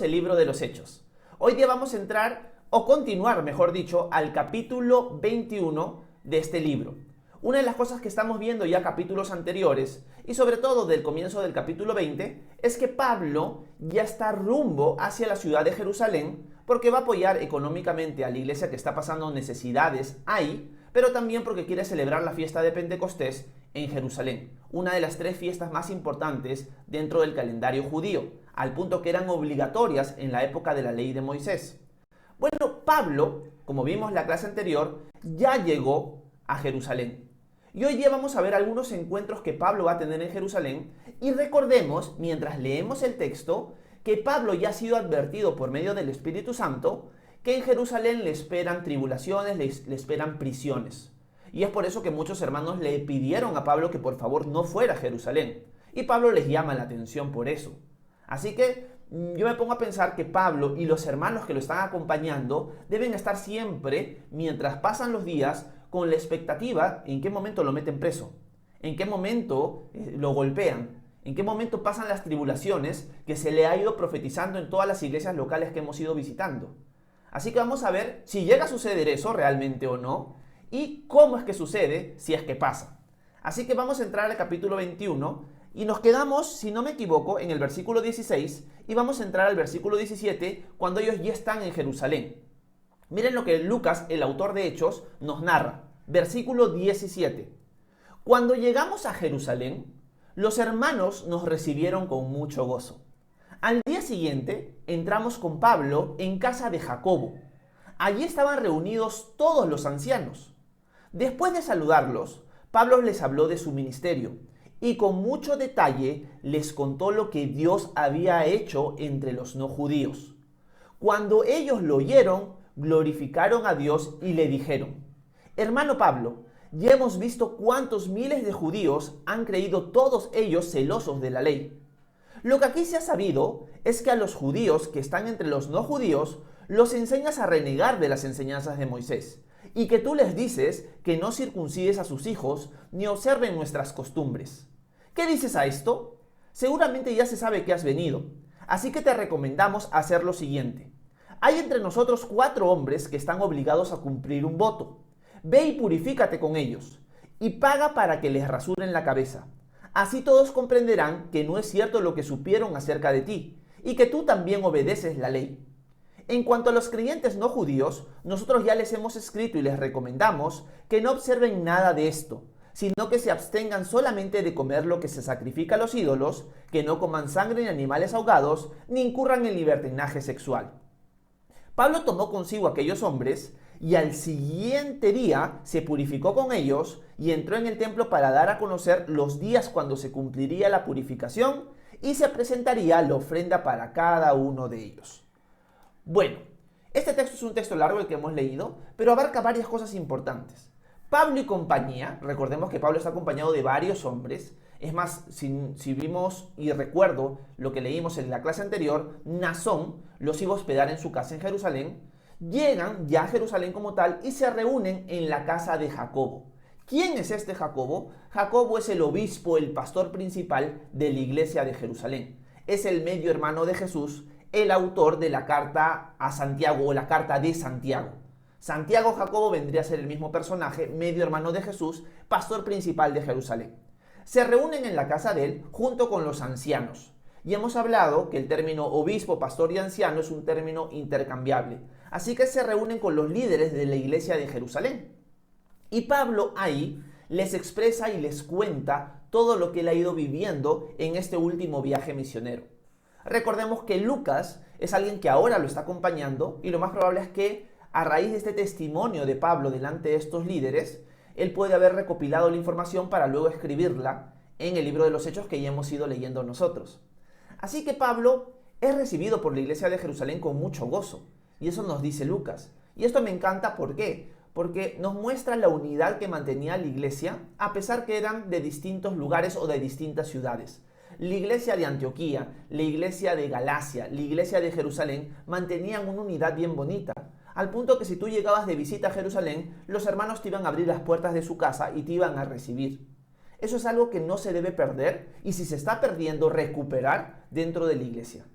El libro de los Hechos. Hoy día vamos a entrar, o continuar, mejor dicho, al capítulo 21 de este libro. Una de las cosas que estamos viendo ya capítulos anteriores, y sobre todo del comienzo del capítulo 20, es que Pablo ya está rumbo hacia la ciudad de Jerusalén, porque va a apoyar económicamente a la iglesia que está pasando necesidades ahí, pero también porque quiere celebrar la fiesta de Pentecostés en Jerusalén, una de las 3 fiestas más importantes dentro del calendario judío, al punto que eran obligatorias en la época de la ley de Moisés. Bueno, Pablo, como vimos en la clase anterior, ya llegó a Jerusalén. Y hoy día vamos a ver algunos encuentros que Pablo va a tener en Jerusalén. Y recordemos, mientras leemos el texto, que Pablo ya ha sido advertido por medio del Espíritu Santo que en Jerusalén le esperan tribulaciones, le esperan prisiones. Y es por eso que muchos hermanos le pidieron a Pablo que por favor no fuera a Jerusalén. Y Pablo les llama la atención por eso. Así que yo me pongo a pensar que Pablo y los hermanos que lo están acompañando deben estar siempre, mientras pasan los días, con la expectativa en qué momento lo meten preso, en qué momento lo golpean, en qué momento pasan las tribulaciones que se le ha ido profetizando en todas las iglesias locales que hemos ido visitando. Así que vamos a ver si llega a suceder eso realmente o no, y cómo es que sucede si es que pasa. Así que vamos a entrar al capítulo 21, y nos quedamos, si no me equivoco, en el versículo 16 y vamos a entrar al versículo 17 cuando ellos ya están en Jerusalén. Miren lo que Lucas, el autor de Hechos, nos narra. Versículo 17. Cuando llegamos a Jerusalén, los hermanos nos recibieron con mucho gozo. Al día siguiente entramos con Pablo en casa de Jacobo. Allí estaban reunidos todos los ancianos. Después de saludarlos, Pablo les habló de su ministerio y con mucho detalle les contó lo que Dios había hecho entre los no judíos. Cuando ellos lo oyeron, glorificaron a Dios y le dijeron: Hermano Pablo, ya hemos visto cuántos miles de judíos han creído, todos ellos celosos de la ley. Lo que aquí se ha sabido es que a los judíos que están entre los no judíos los enseñas a renegar de las enseñanzas de Moisés, y que tú les dices que no circuncides a sus hijos ni observen nuestras costumbres. ¿Qué dices a esto? Seguramente ya se sabe que has venido, así que te recomendamos hacer lo siguiente. Hay entre nosotros 4 hombres que están obligados a cumplir un voto. Ve y purifícate con ellos, y paga para que les rasuren la cabeza. Así todos comprenderán que no es cierto lo que supieron acerca de ti, y que tú también obedeces la ley. En cuanto a los creyentes no judíos, nosotros ya les hemos escrito y les recomendamos que no observen nada de esto, sino que se abstengan solamente de comer lo que se sacrifica a los ídolos, que no coman sangre ni animales ahogados, ni incurran en libertinaje sexual. Pablo tomó consigo a aquellos hombres y al siguiente día se purificó con ellos y entró en el templo para dar a conocer los días cuando se cumpliría la purificación y se presentaría la ofrenda para cada uno de ellos. Bueno, este texto es un texto largo el que hemos leído, pero abarca varias cosas importantes. Pablo y compañía, recordemos que Pablo está acompañado de varios hombres. Es más, si vimos y recuerdo lo que leímos en la clase anterior, Nasón los iba a hospedar en su casa en Jerusalén. Llegan ya a Jerusalén como tal y se reúnen en la casa de Jacobo. ¿Quién es este Jacobo? Jacobo es el obispo, el pastor principal de la iglesia de Jerusalén. Es el medio hermano de Jesús, el autor de la carta a Santiago o la carta de Santiago. Santiago Jacobo vendría a ser el mismo personaje, medio hermano de Jesús, pastor principal de Jerusalén. Se reúnen en la casa de él junto con los ancianos. Y hemos hablado que el término obispo, pastor y anciano es un término intercambiable. Así que se reúnen con los líderes de la iglesia de Jerusalén. Y Pablo ahí les expresa y les cuenta todo lo que él ha ido viviendo en este último viaje misionero. Recordemos que Lucas es alguien que ahora lo está acompañando y lo más probable es que a raíz de este testimonio de Pablo delante de estos líderes, él puede haber recopilado la información para luego escribirla en el libro de los Hechos que ya hemos ido leyendo nosotros. Así que Pablo es recibido por la iglesia de Jerusalén con mucho gozo, y eso nos dice Lucas. Y esto me encanta, ¿por qué? Porque nos muestra la unidad que mantenía la iglesia, a pesar que eran de distintos lugares o de distintas ciudades. La iglesia de Antioquía, la iglesia de Galacia, la iglesia de Jerusalén mantenían una unidad bien bonita. Al punto que si tú llegabas de visita a Jerusalén, los hermanos te iban a abrir las puertas de su casa y te iban a recibir. Eso es algo que no se debe perder y si se está perdiendo, recuperar dentro de la iglesia.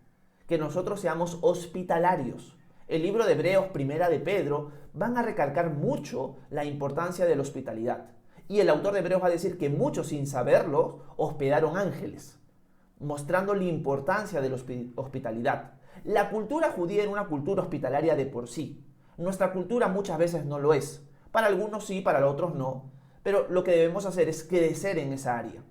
que nosotros seamos hospitalarios. El libro de Hebreos, Primera de Pedro, van a recalcar mucho la importancia de la hospitalidad. Y el autor de Hebreos va a decir que muchos, sin saberlo, hospedaron ángeles, mostrando la importancia de la hospitalidad. La cultura judía era una cultura hospitalaria de por sí. Nuestra cultura muchas veces no lo es. Para algunos sí, para otros no. Pero lo que debemos hacer es crecer en esa área.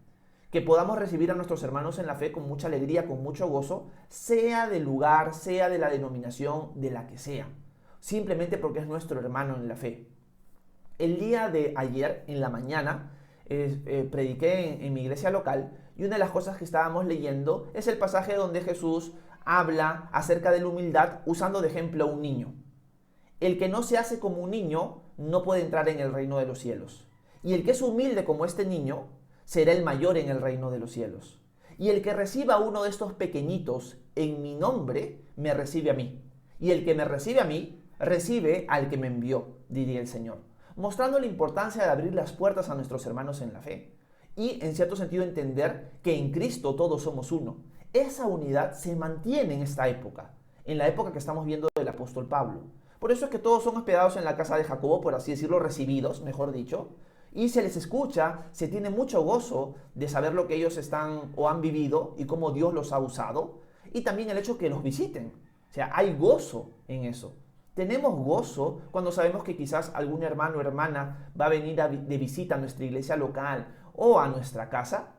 Que podamos recibir a nuestros hermanos en la fe con mucha alegría, con mucho gozo, sea del lugar, sea de la denominación, de la que sea. Simplemente porque es nuestro hermano en la fe. El día de ayer, en la mañana, prediqué en mi iglesia local y una de las cosas que estábamos leyendo es el pasaje donde Jesús habla acerca de la humildad usando de ejemplo a un niño. El que no se hace como un niño no puede entrar en el reino de los cielos. Y el que es humilde como este niño será el mayor en el reino de los cielos. Y el que reciba a uno de estos pequeñitos en mi nombre, me recibe a mí. Y el que me recibe a mí, recibe al que me envió, diría el Señor. Mostrando la importancia de abrir las puertas a nuestros hermanos en la fe. Y en cierto sentido entender que en Cristo todos somos uno. Esa unidad se mantiene en esta época, en la época que estamos viendo del apóstol Pablo. Por eso es que todos son hospedados en la casa de Jacobo, por así decirlo, recibidos, mejor dicho, y se les escucha, se tiene mucho gozo de saber lo que ellos están o han vivido y cómo Dios los ha usado, y también el hecho que los visiten. O sea, hay gozo en eso. Tenemos gozo cuando sabemos que quizás algún hermano o hermana va a venir de visita a nuestra iglesia local o a nuestra casa.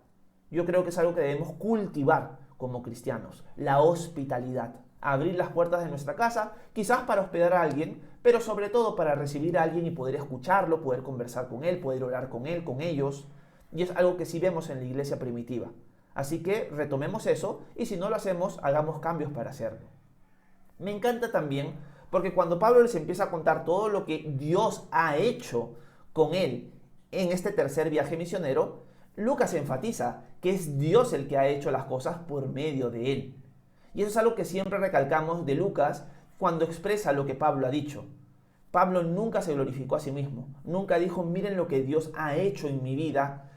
Yo creo que es algo que debemos cultivar como cristianos, la hospitalidad. Abrir las puertas de nuestra casa, quizás para hospedar a alguien, pero sobre todo para recibir a alguien y poder escucharlo, poder conversar con él, poder orar con él, con ellos. Y es algo que sí vemos en la iglesia primitiva. Así que retomemos eso y si no lo hacemos, hagamos cambios para hacerlo. Me encanta también porque cuando Pablo les empieza a contar todo lo que Dios ha hecho con él en este tercer viaje misionero, Lucas enfatiza que es Dios el que ha hecho las cosas por medio de él. Y eso es algo que siempre recalcamos de Lucas cuando expresa lo que Pablo ha dicho. Pablo nunca se glorificó a sí mismo. Nunca dijo, miren lo que Dios ha hecho en mi vida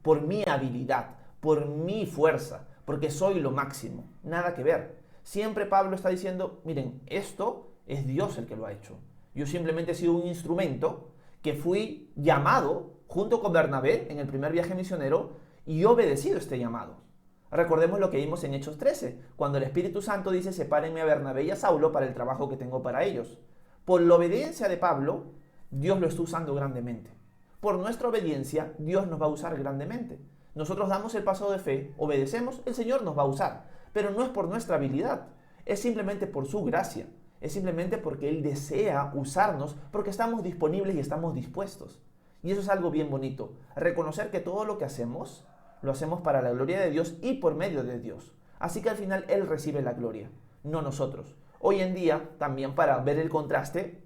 por mi habilidad, por mi fuerza, porque soy lo máximo. Nada que ver. Siempre Pablo está diciendo, miren, esto es Dios el que lo ha hecho. Yo simplemente he sido un instrumento que fui llamado junto con Bernabé en el primer viaje misionero y he obedecido este llamado. Recordemos lo que vimos en Hechos 13, cuando el Espíritu Santo dice, sepárenme a Bernabé y a Saulo para el trabajo que tengo para ellos. Por la obediencia de Pablo, Dios lo está usando grandemente. Por nuestra obediencia, Dios nos va a usar grandemente. Nosotros damos el paso de fe, obedecemos, el Señor nos va a usar. Pero no es por nuestra habilidad, es simplemente por su gracia. Es simplemente porque Él desea usarnos, porque estamos disponibles y estamos dispuestos. Y eso es algo bien bonito. Reconocer que todo lo que hacemos, lo hacemos para la gloria de Dios y por medio de Dios. Así que al final Él recibe la gloria, no nosotros. Hoy en día, también para ver el contraste,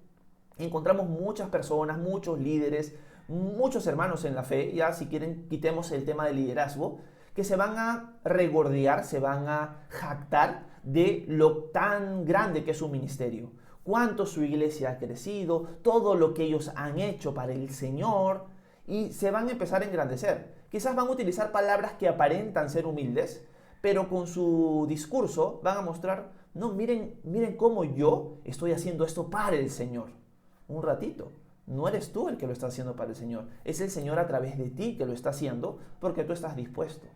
encontramos muchas personas, muchos líderes, muchos hermanos en la fe, ya si quieren quitemos el tema del liderazgo, que se van a regordear, se van a jactar de lo tan grande que es su ministerio. Cuánto su iglesia ha crecido, todo lo que ellos han hecho para el Señor, y se van a empezar a engrandecer. Quizás van a utilizar palabras que aparentan ser humildes, pero con su discurso van a mostrar, no, miren cómo yo estoy haciendo esto para el Señor. Un ratito, no eres tú el que lo está haciendo para el Señor, es el Señor a través de ti que lo está haciendo porque tú estás dispuesto.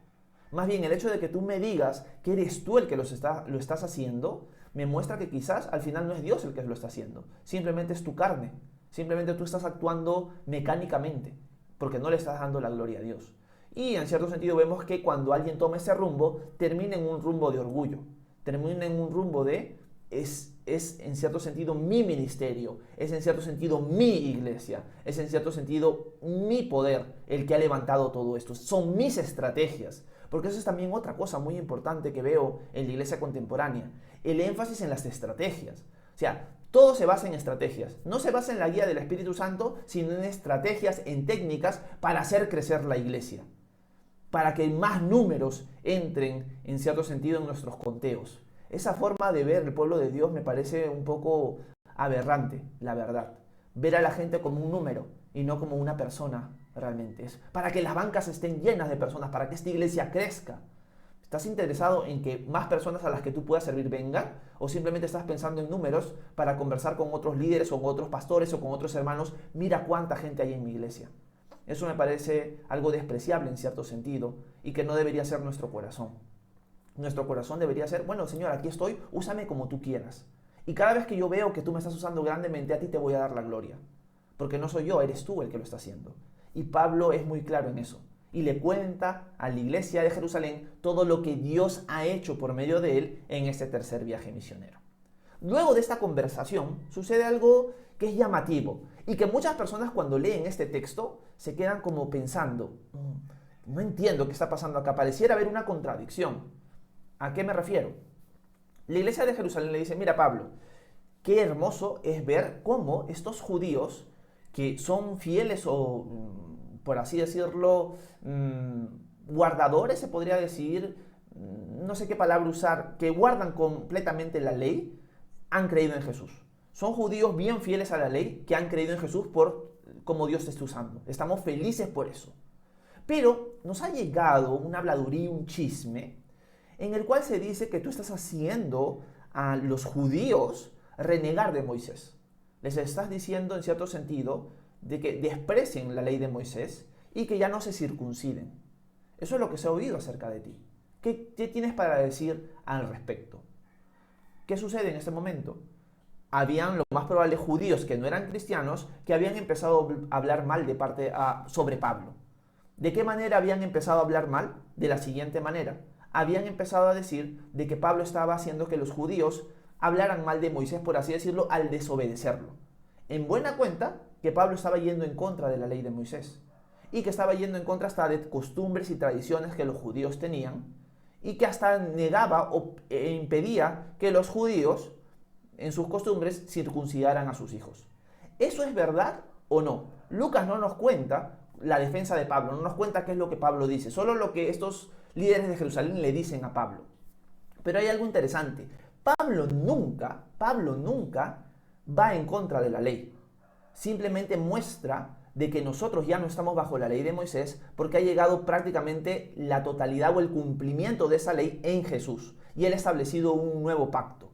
Más bien el hecho de que tú me digas que eres tú el que lo estás haciendo, me muestra que quizás al final no es Dios el que lo está haciendo, simplemente es tu carne, simplemente tú estás actuando mecánicamente, porque no le estás dando la gloria a Dios. Y en cierto sentido vemos que cuando alguien toma ese rumbo, termina en un rumbo de orgullo, termina en un rumbo de, es en cierto sentido mi ministerio, es en cierto sentido mi iglesia, es en cierto sentido mi poder el que ha levantado todo esto, son mis estrategias. Porque eso es también otra cosa muy importante que veo en la iglesia contemporánea, el énfasis en las estrategias. O sea, todo se basa en estrategias. No se basa en la guía del Espíritu Santo, sino en estrategias, en técnicas para hacer crecer la iglesia. Para que más números entren, en cierto sentido, en nuestros conteos. Esa forma de ver el pueblo de Dios me parece un poco aberrante, la verdad. Ver a la gente como un número y no como una persona realmente. Es para que las bancas estén llenas de personas, para que esta iglesia crezca. ¿Estás interesado en que más personas a las que tú puedas servir vengan? ¿O simplemente estás pensando en números para conversar con otros líderes o con otros pastores o con otros hermanos? Mira cuánta gente hay en mi iglesia. Eso me parece algo despreciable en cierto sentido y que no debería ser nuestro corazón. Nuestro corazón debería ser, bueno, Señor, aquí estoy, úsame como tú quieras. Y cada vez que yo veo que tú me estás usando grandemente, a ti te voy a dar la gloria. Porque no soy yo, eres tú el que lo está haciendo. Y Pablo es muy claro en eso. Y le cuenta a la iglesia de Jerusalén todo lo que Dios ha hecho por medio de él en este tercer viaje misionero. Luego de esta conversación sucede algo que es llamativo y que muchas personas cuando leen este texto se quedan como pensando, no entiendo qué está pasando acá, pareciera haber una contradicción. ¿A qué me refiero? La iglesia de Jerusalén le dice, mira Pablo, qué hermoso es ver cómo estos judíos que son fieles o, por así decirlo, guardadores, se podría decir, no sé qué palabra usar, que guardan completamente la ley, han creído en Jesús. Son judíos bien fieles a la ley que han creído en Jesús por cómo Dios te está usando. Estamos felices por eso. Pero nos ha llegado una habladuría, un chisme, en el cual se dice que tú estás haciendo a los judíos renegar de Moisés. Les estás diciendo, en cierto sentido, de que desprecien la ley de Moisés y que ya no se circunciden. Eso es lo que se ha oído acerca de ti. ¿Qué tienes para decir al respecto? ¿Qué sucede en este momento? Habían, lo más probable, judíos que no eran cristianos que habían empezado a hablar mal sobre Pablo. ¿De qué manera habían empezado a hablar mal? De la siguiente manera. Habían empezado a decir de que Pablo estaba haciendo que los judíos hablaran mal de Moisés, por así decirlo, al desobedecerlo. En buena cuenta que Pablo estaba yendo en contra de la ley de Moisés y que estaba yendo en contra hasta de costumbres y tradiciones que los judíos tenían y que hasta negaba e impedía que los judíos en sus costumbres circuncidaran a sus hijos. ¿Eso es verdad o no? Lucas no nos cuenta la defensa de Pablo, no nos cuenta qué es lo que Pablo dice, solo lo que estos líderes de Jerusalén le dicen a Pablo. Pero hay algo interesante. Pablo nunca va en contra de la ley. Simplemente muestra de que nosotros ya no estamos bajo la ley de Moisés porque ha llegado prácticamente la totalidad o el cumplimiento de esa ley en Jesús y él ha establecido un nuevo pacto.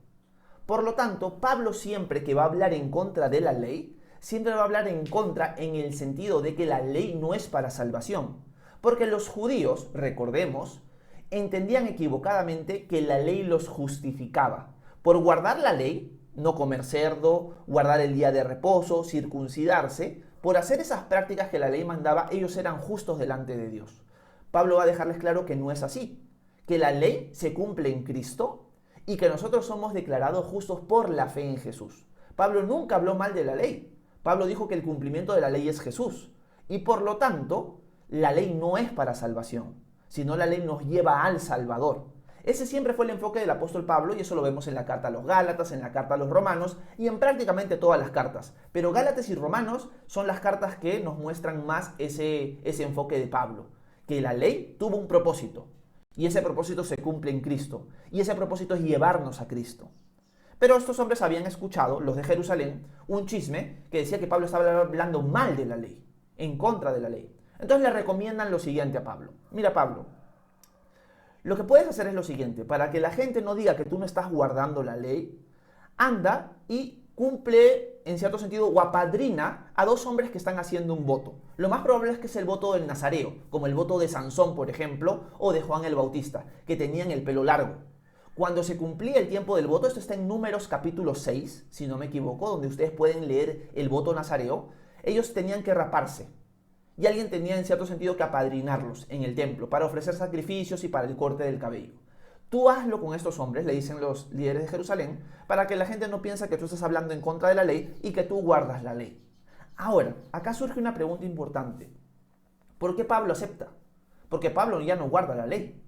Por lo tanto, Pablo siempre que va a hablar en contra de la ley, siempre va a hablar en contra en el sentido de que la ley no es para salvación. Porque los judíos, recordemos, entendían equivocadamente que la ley los justificaba. Por guardar la ley, no comer cerdo, guardar el día de reposo, circuncidarse, por hacer esas prácticas que la ley mandaba, ellos eran justos delante de Dios. Pablo va a dejarles claro que no es así, que la ley se cumple en Cristo y que nosotros somos declarados justos por la fe en Jesús. Pablo nunca habló mal de la ley. Pablo dijo que el cumplimiento de la ley es Jesús y por lo tanto la ley no es para salvación, sino la ley nos lleva al Salvador. Ese siempre fue el enfoque del apóstol Pablo y eso lo vemos en la carta a los Gálatas, en la carta a los Romanos y en prácticamente todas las cartas. Pero Gálatas y Romanos son las cartas que nos muestran más ese enfoque de Pablo, que la ley tuvo un propósito y ese propósito se cumple en Cristo y ese propósito es llevarnos a Cristo. Pero estos hombres habían escuchado, los de Jerusalén, un chisme que decía que Pablo estaba hablando mal de la ley, en contra de la ley. Entonces le recomiendan lo siguiente a Pablo. Mira Pablo, lo que puedes hacer es lo siguiente, para que la gente no diga que tú no estás guardando la ley, anda y cumple, en cierto sentido, o apadrina a dos hombres que están haciendo un voto. Lo más probable es que es el voto del Nazareo, como el voto de Sansón, por ejemplo, o de Juan el Bautista, que tenían el pelo largo. Cuando se cumplía el tiempo del voto, esto está en Números capítulo 6, si no me equivoco, donde ustedes pueden leer el voto nazareo, ellos tenían que raparse. Y alguien tenía en cierto sentido que apadrinarlos en el templo para ofrecer sacrificios y para el corte del cabello. Tú hazlo con estos hombres, le dicen los líderes de Jerusalén, para que la gente no piense que tú estás hablando en contra de la ley y que tú guardas la ley. Ahora, acá surge una pregunta importante. ¿Por qué Pablo acepta? Porque Pablo ya no guarda la ley.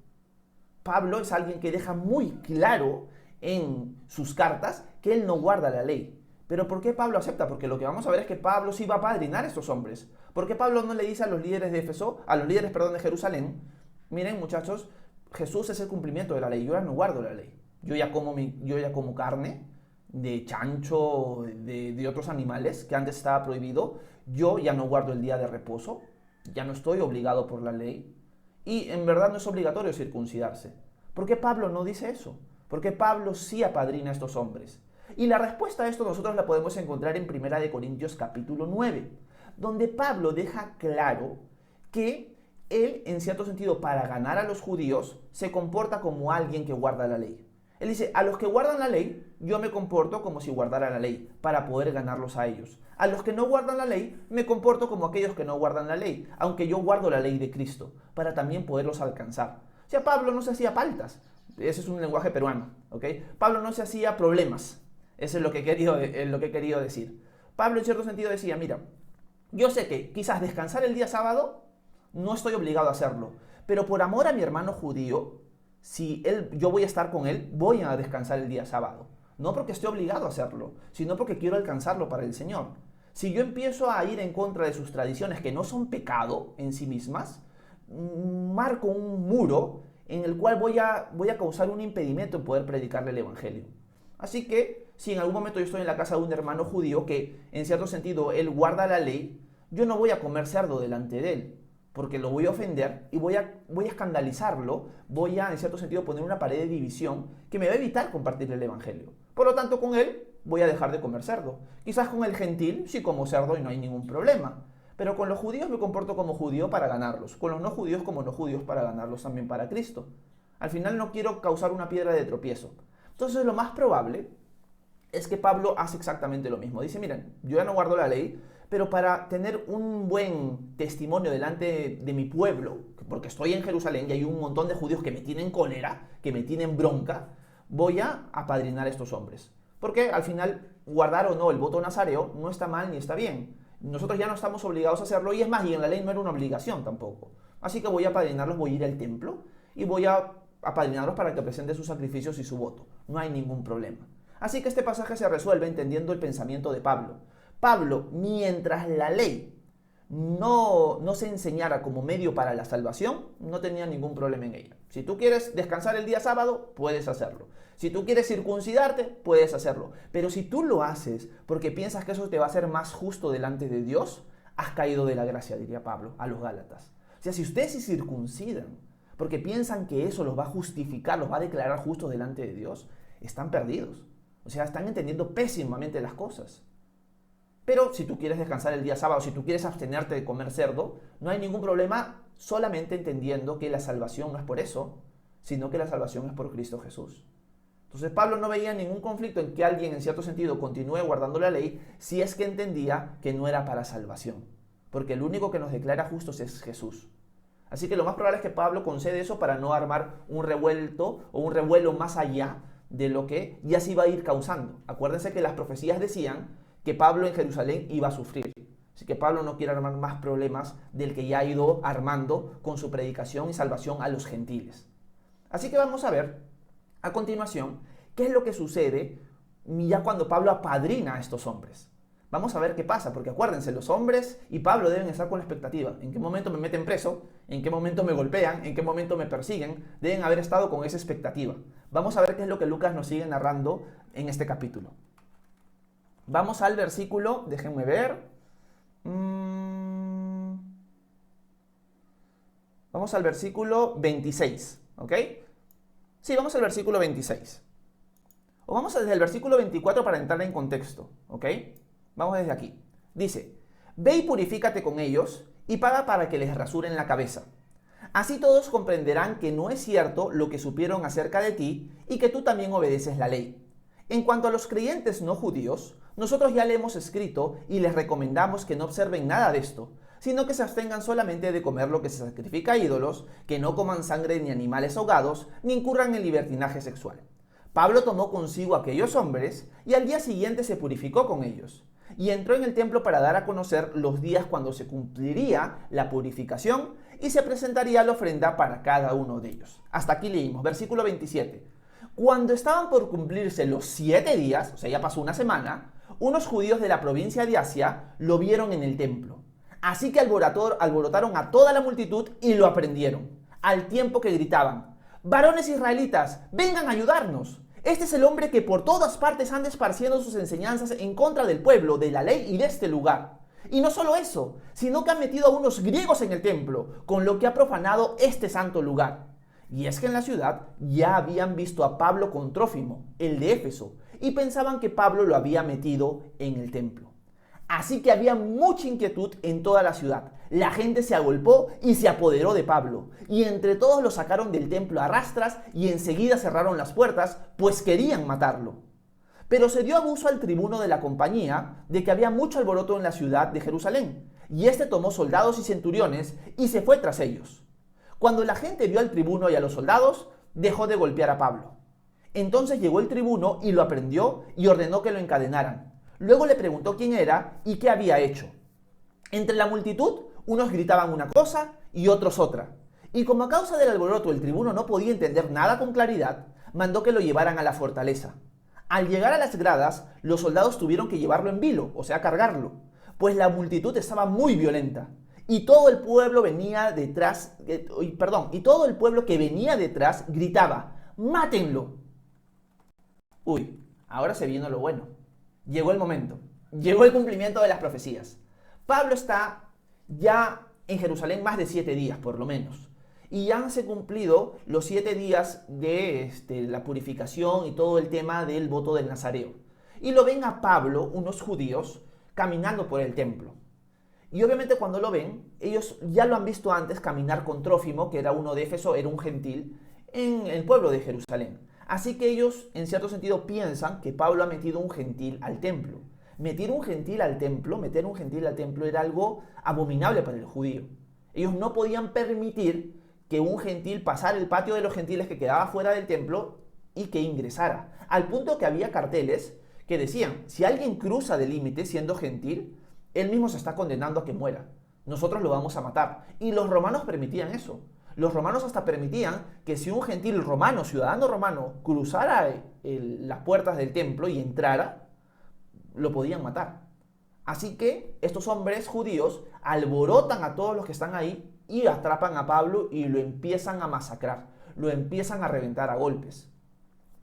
Pablo es alguien que deja muy claro en sus cartas que él no guarda la ley. ¿Pero por qué Pablo acepta? Porque lo que vamos a ver es que Pablo sí va a apadrinar a estos hombres. ¿Por qué Pablo no le dice a los líderes de de Jerusalén, miren muchachos, Jesús es el cumplimiento de la ley, yo ya no guardo la ley. Yo ya como carne de chancho, de otros animales que antes estaba prohibido, yo ya no guardo el día de reposo, ya no estoy obligado por la ley y en verdad no es obligatorio circuncidarse. ¿Por qué Pablo no dice eso? ¿Por qué Pablo sí apadrina a estos hombres? Y la respuesta a esto nosotros la podemos encontrar en 1 Corintios capítulo 9, donde Pablo deja claro que él, en cierto sentido, para ganar a los judíos, se comporta como alguien que guarda la ley. Él dice, a los que guardan la ley, yo me comporto como si guardara la ley, para poder ganarlos a ellos. A los que no guardan la ley, me comporto como aquellos que no guardan la ley, aunque yo guardo la ley de Cristo, para también poderlos alcanzar. O sea, Pablo no se hacía paltas. Ese es un lenguaje peruano, ¿ok? Pablo no se hacía problemas. Eso es lo que he querido decir. Pablo, en cierto sentido, decía, mira, yo sé que quizás descansar el día sábado no estoy obligado a hacerlo, pero por amor a mi hermano judío, yo voy a estar con él, voy a descansar el día sábado. No porque esté obligado a hacerlo, sino porque quiero alcanzarlo para el Señor. Si yo empiezo a ir en contra de sus tradiciones que no son pecado en sí mismas, marco un muro en el cual voy a causar un impedimento en poder predicarle el Evangelio. Así que, si en algún momento yo estoy en la casa de un hermano judío que, en cierto sentido, él guarda la ley, yo no voy a comer cerdo delante de él, porque lo voy a ofender y voy a escandalizarlo, voy a, en cierto sentido, poner una pared de división que me va a evitar compartirle el Evangelio. Por lo tanto, con él voy a dejar de comer cerdo. Quizás con el gentil sí como cerdo y no hay ningún problema. Pero con los judíos me comporto como judío para ganarlos. Con los no judíos como no judíos para ganarlos también para Cristo. Al final no quiero causar una piedra de tropiezo. Entonces lo más probable es que Pablo hace exactamente lo mismo. Dice, miren, yo ya no guardo la ley, pero para tener un buen testimonio delante de mi pueblo, porque estoy en Jerusalén y hay un montón de judíos que me tienen cólera, que me tienen bronca, voy a apadrinar a estos hombres. Porque al final, guardar o no el voto nazareo no está mal ni está bien. Nosotros ya no estamos obligados a hacerlo y es más, y en la ley no era una obligación tampoco. Así que voy a apadrinarlos, voy a ir al templo y voy a apadrinarlos para que presenten sus sacrificios y su voto. No hay ningún problema. Así que este pasaje se resuelve entendiendo el pensamiento de Pablo. Pablo, mientras la ley no se enseñara como medio para la salvación, no tenía ningún problema en ella. Si tú quieres descansar el día sábado, puedes hacerlo. Si tú quieres circuncidarte, puedes hacerlo. Pero si tú lo haces porque piensas que eso te va a hacer más justo delante de Dios, has caído de la gracia, diría Pablo a los Gálatas. O sea, si ustedes se circuncidan porque piensan que eso los va a justificar, los va a declarar justos delante de Dios, están perdidos. O sea, están entendiendo pésimamente las cosas. Pero si tú quieres descansar el día sábado, si tú quieres abstenerte de comer cerdo, no hay ningún problema, solamente entendiendo que la salvación no es por eso, sino que la salvación es por Cristo Jesús. Entonces Pablo no veía ningún conflicto en que alguien en cierto sentido continúe guardando la ley si es que entendía que no era para salvación, porque el único que nos declara justos es Jesús. Así que lo más probable es que Pablo concede eso para no armar un revuelto o un revuelo más allá de lo que ya se iba a ir causando. Acuérdense que las profecías decían que Pablo en Jerusalén iba a sufrir. Así que Pablo no quiere armar más problemas del que ya ha ido armando con su predicación y salvación a los gentiles. Así que vamos a ver a continuación qué es lo que sucede ya cuando Pablo apadrina a estos hombres. Vamos a ver qué pasa, porque acuérdense, los hombres y Pablo deben estar con la expectativa. ¿En qué momento me meten preso? ¿En qué momento me golpean? ¿En qué momento me persiguen? Deben haber estado con esa expectativa. Vamos a ver qué es lo que Lucas nos sigue narrando en este capítulo. Vamos al versículo, déjenme ver. Vamos al versículo 26, ¿ok? Sí, vamos al versículo 26. O vamos desde el versículo 24 para entrar en contexto, ¿ok? Vamos desde aquí. Dice, ve y purifícate con ellos y paga para que les rasuren la cabeza. Así todos comprenderán que no es cierto lo que supieron acerca de ti y que tú también obedeces la ley. En cuanto a los creyentes no judíos, nosotros ya le hemos escrito y les recomendamos que no observen nada de esto, sino que se abstengan solamente de comer lo que se sacrifica a ídolos, que no coman sangre ni animales ahogados, ni incurran en libertinaje sexual. Pablo tomó consigo a aquellos hombres y al día siguiente se purificó con ellos, y entró en el templo para dar a conocer los días cuando se cumpliría la purificación y se presentaría la ofrenda para cada uno de ellos. Hasta aquí leímos, versículo 27. Cuando estaban por cumplirse los 7 días, o sea, ya pasó una semana, unos judíos de la provincia de Asia lo vieron en el templo. Así que alborotaron a toda la multitud y lo aprendieron, al tiempo que gritaban, «Varones israelitas, vengan a ayudarnos. Este es el hombre que por todas partes anda esparciendo sus enseñanzas en contra del pueblo, de la ley y de este lugar. Y no solo eso, sino que han metido a unos griegos en el templo, con lo que ha profanado este santo lugar». Y es que en la ciudad ya habían visto a Pablo con Trófimo, el de Éfeso, y pensaban que Pablo lo había metido en el templo. Así que había mucha inquietud en toda la ciudad. La gente se agolpó y se apoderó de Pablo, y entre todos lo sacaron del templo a rastras y enseguida cerraron las puertas, pues querían matarlo. Pero se dio aviso al tribuno de la compañía de que había mucho alboroto en la ciudad de Jerusalén, y este tomó soldados y centuriones y se fue tras ellos. Cuando la gente vio al tribuno y a los soldados, dejó de golpear a Pablo. Entonces llegó el tribuno y lo aprendió y ordenó que lo encadenaran. Luego le preguntó quién era y qué había hecho. Entre la multitud, unos gritaban una cosa y otros otra. Y como a causa del alboroto el tribuno no podía entender nada con claridad, mandó que lo llevaran a la fortaleza. Al llegar a las gradas, los soldados tuvieron que llevarlo en vilo, o sea, cargarlo, pues la multitud estaba muy violenta. Y todo el pueblo y todo el pueblo que venía detrás gritaba: ¡mátenlo! Uy, ahora se viene lo bueno. Llegó el momento. Llegó el cumplimiento de las profecías. Pablo está ya en Jerusalén más de 7 días, por lo menos. Y ya han se cumplido los 7 días de la purificación y todo el tema del voto del Nazareo. Y lo ven a Pablo, unos judíos, caminando por el templo. Y obviamente cuando lo ven, ellos ya lo han visto antes caminar con Trófimo, que era uno de Éfeso, era un gentil, en el pueblo de Jerusalén. Así que ellos, en cierto sentido, piensan que Pablo ha metido un gentil al templo. Meter un gentil al templo era algo abominable para el judío. Ellos no podían permitir que un gentil pasara el patio de los gentiles que quedaba fuera del templo y que ingresara. Al punto que había carteles que decían: si alguien cruza del límite siendo gentil, él mismo se está condenando a que muera. Nosotros lo vamos a matar. Y los romanos permitían eso. Los romanos hasta permitían que si un gentil romano, ciudadano romano, cruzara las puertas del templo y entrara, lo podían matar. Así que estos hombres judíos alborotan a todos los que están ahí y atrapan a Pablo y lo empiezan a masacrar, lo empiezan a reventar a golpes.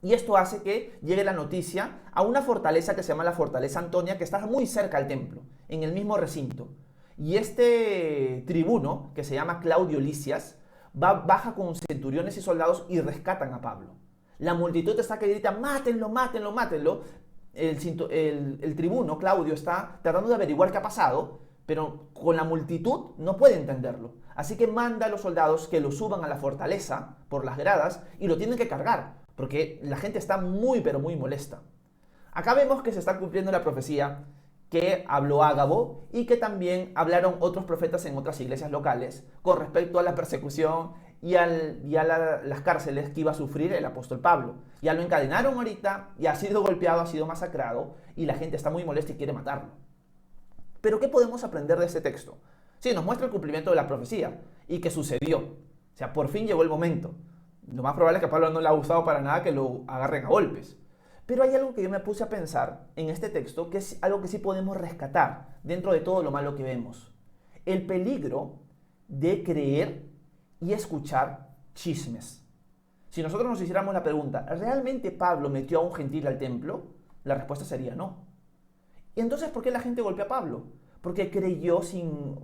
Y esto hace que llegue la noticia a una fortaleza que se llama la Fortaleza Antonia, que está muy cerca al templo, en el mismo recinto. Y este tribuno, que se llama Claudio Lisias, baja con centuriones y soldados y rescatan a Pablo. La multitud está que grita: mátenlo, mátenlo, mátenlo. El tribuno, Claudio, está tratando de averiguar qué ha pasado, pero con la multitud no puede entenderlo. Así que manda a los soldados que lo suban a la fortaleza por las gradas y lo tienen que cargar, porque la gente está muy, pero muy molesta. Acá vemos que se está cumpliendo la profecía que habló Ágabo y que también hablaron otros profetas en otras iglesias locales con respecto a la persecución y a las cárceles que iba a sufrir el apóstol Pablo. Ya lo encadenaron ahorita, ya ha sido golpeado, ha sido masacrado y la gente está muy molesta y quiere matarlo. Pero ¿qué podemos aprender de este texto? Sí, nos muestra el cumplimiento de la profecía y que sucedió. O sea, por fin llegó el momento. Lo más probable es que a Pablo no le ha gustado para nada que lo agarren a golpes. Pero hay algo que yo me puse a pensar en este texto, que es algo que sí podemos rescatar dentro de todo lo malo que vemos. El peligro de creer y escuchar chismes. Si nosotros nos hiciéramos la pregunta: ¿realmente Pablo metió a un gentil al templo? La respuesta sería no. ¿Y entonces por qué la gente golpea a Pablo? Porque creyó sin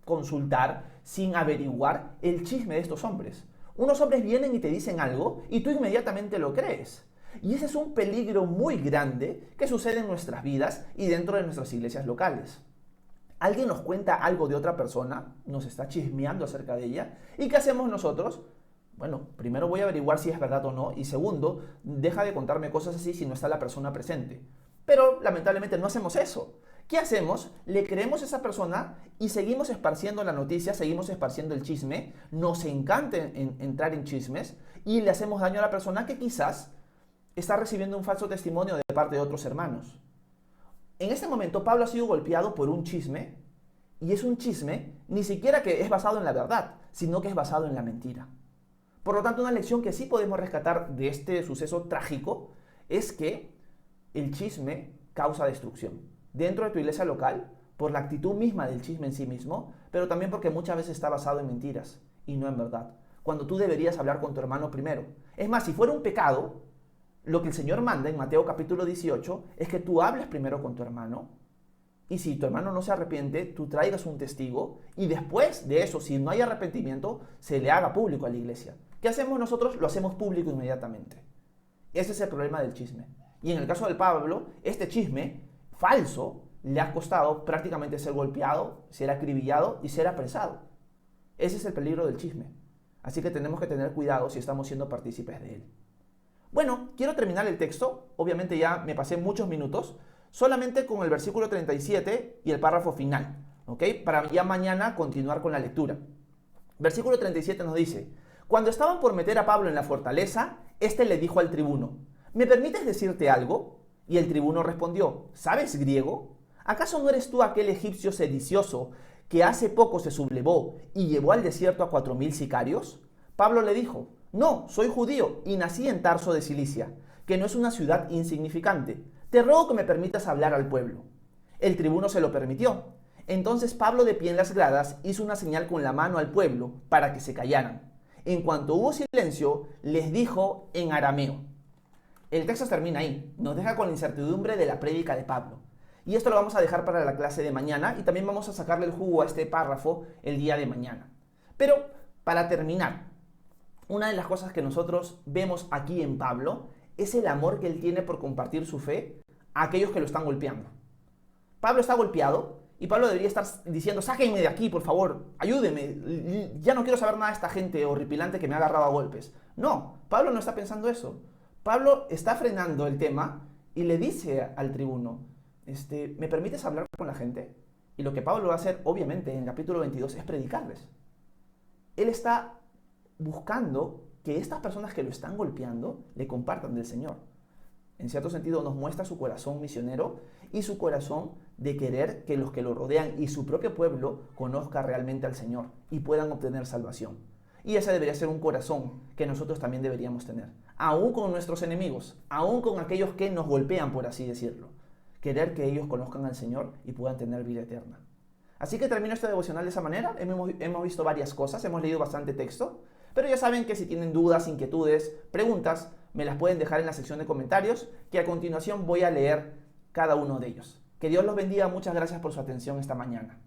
consultar, sin averiguar el chisme de estos hombres. Unos hombres vienen y te dicen algo y tú inmediatamente lo crees. Y ese es un peligro muy grande que sucede en nuestras vidas y dentro de nuestras iglesias locales. Alguien nos cuenta algo de otra persona, nos está chismeando acerca de ella, ¿y qué hacemos nosotros? Bueno, primero voy a averiguar si es verdad o no, y segundo, deja de contarme cosas así si no está la persona presente. Pero lamentablemente no hacemos eso. ¿Qué hacemos? Le creemos a esa persona y seguimos esparciendo la noticia, seguimos esparciendo el chisme, nos encanta entrar en chismes y le hacemos daño a la persona que quizás está recibiendo un falso testimonio de parte de otros hermanos. En este momento Pablo ha sido golpeado por un chisme, y es un chisme ni siquiera que es basado en la verdad, sino que es basado en la mentira. Por lo tanto, una lección que sí podemos rescatar de este suceso trágico es que el chisme causa destrucción. Dentro de tu iglesia local, por la actitud misma del chisme en sí mismo, pero también porque muchas veces está basado en mentiras y no en verdad. Cuando tú deberías hablar con tu hermano primero. Es más, si fuera un pecado, lo que el Señor manda en Mateo capítulo 18 es que tú hables primero con tu hermano, y si tu hermano no se arrepiente, tú traigas un testigo, y después de eso, si no hay arrepentimiento, se le haga público a la iglesia. ¿Qué hacemos nosotros? Lo hacemos público inmediatamente. Ese es el problema del chisme. Y en el caso de Pablo, este chisme falso le ha costado prácticamente ser golpeado, ser acribillado y ser apresado. Ese es el peligro del chisme. Así que tenemos que tener cuidado si estamos siendo partícipes de él. Bueno, quiero terminar el texto. Obviamente ya me pasé muchos minutos. Solamente con el versículo 37 y el párrafo final. ¿Ok? Para ya mañana continuar con la lectura. Versículo 37 nos dice: cuando estaban por meter a Pablo en la fortaleza, éste le dijo al tribuno: ¿me permites decirte algo? Y el tribuno respondió: ¿sabes griego? ¿Acaso no eres tú aquel egipcio sedicioso que hace poco se sublevó y llevó al desierto a 4000 sicarios? Pablo le dijo: no, soy judío y nací en Tarso de Cilicia, que no es una ciudad insignificante. Te ruego que me permitas hablar al pueblo. El tribuno se lo permitió. Entonces Pablo, de pie en las gradas, hizo una señal con la mano al pueblo para que se callaran. En cuanto hubo silencio, les dijo en arameo. El texto termina ahí, nos deja con la incertidumbre de la prédica de Pablo. Y esto lo vamos a dejar para la clase de mañana y también vamos a sacarle el jugo a este párrafo el día de mañana. Pero, para terminar, una de las cosas que nosotros vemos aquí en Pablo es el amor que él tiene por compartir su fe a aquellos que lo están golpeando. Pablo está golpeado y Pablo debería estar diciendo: sáquenme de aquí, por favor, ayúdenme, ya no quiero saber nada de esta gente horripilante que me ha agarrado a golpes. No, Pablo no está pensando eso. Pablo está frenando el tema y le dice al tribuno: ¿me permites hablar con la gente? Y lo que Pablo va a hacer, obviamente, en el capítulo 22 es predicarles. Él está buscando que estas personas que lo están golpeando le compartan del Señor. En cierto sentido nos muestra su corazón misionero y su corazón de querer que los que lo rodean y su propio pueblo conozca realmente al Señor y puedan obtener salvación. Y ese debería ser un corazón que nosotros también deberíamos tener, aún con nuestros enemigos, aún con aquellos que nos golpean, por así decirlo. Querer que ellos conozcan al Señor y puedan tener vida eterna. Así que termino este devocional de esa manera. Hemos visto varias cosas, hemos leído bastante texto, pero ya saben que si tienen dudas, inquietudes, preguntas, me las pueden dejar en la sección de comentarios, que a continuación voy a leer cada uno de ellos. Que Dios los bendiga, muchas gracias por su atención esta mañana.